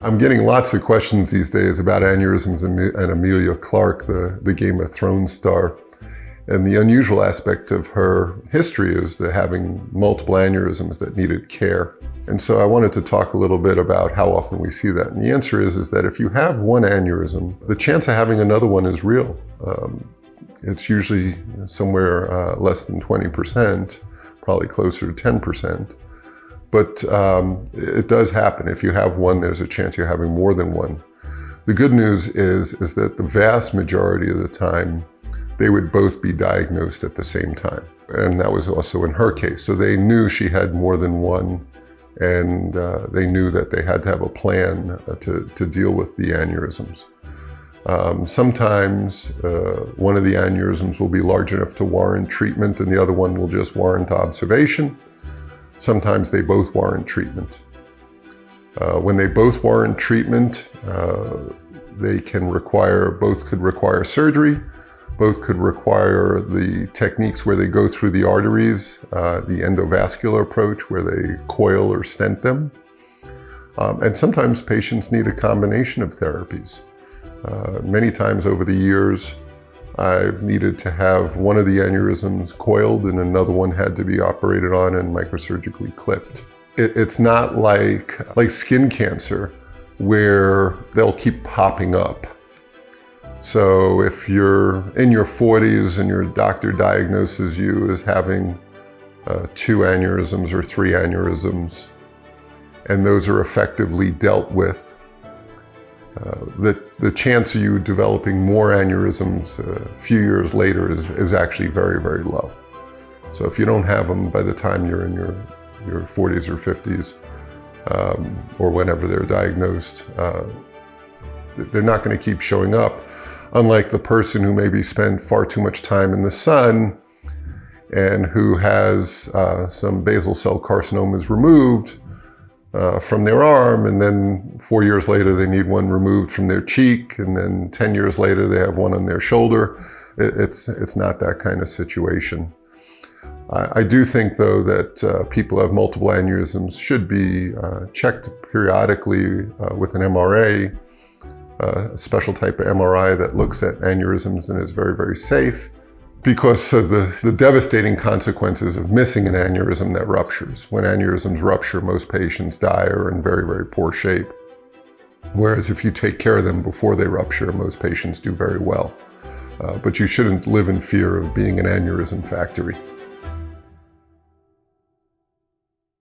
I'm getting lots of questions these days about aneurysms and Emilia Clarke, the Game of Thrones star. And the unusual aspect of her history is the having multiple aneurysms that needed care. And so I wanted to talk a little bit about how often we see that. And the answer is that if you have one aneurysm, the chance of having another one is real. It's usually somewhere less than 20%, probably closer to 10%. But it does happen. If you have one, there's a chance you're having more than one. The good news is that the vast majority of the time, they would both be diagnosed at the same time. And that was also in her case. So they knew she had more than one, and they knew that they had to have a plan to deal with the aneurysms. Sometimes one of the aneurysms will be large enough to warrant treatment, and the other one will just warrant observation. Sometimes they both warrant treatment. When they both warrant treatment, both could require surgery, both could require the techniques where they go through the arteries, the endovascular approach where they coil or stent them. And sometimes patients need a combination of therapies. Many times over the years, I've needed to have one of the aneurysms coiled and another one had to be operated on and microsurgically clipped. It's not like skin cancer where they'll keep popping up. So if you're in your 40s and your doctor diagnoses you as having 2 aneurysms or 3 aneurysms, and those are effectively dealt with, the chance of you developing more aneurysms a few years later is actually very, very low. So if you don't have them by the time you're in your 40s or 50s, or whenever they're diagnosed, they're not going to keep showing up. Unlike the person who maybe spent far too much time in the sun and who has some basal cell carcinomas removed from their arm, and then 4 years later they need one removed from their cheek, and then 10 years later they have one on their shoulder. It's not that kind of situation. I do think though that people who have multiple aneurysms should be checked periodically with an MRA, a special type of MRI that looks at aneurysms and is very, very safe, because of the devastating consequences of missing an aneurysm that ruptures. When aneurysms rupture, most patients die or are in very, very poor shape. Whereas if you take care of them before they rupture, most patients do very well. But you shouldn't live in fear of being an aneurysm factory.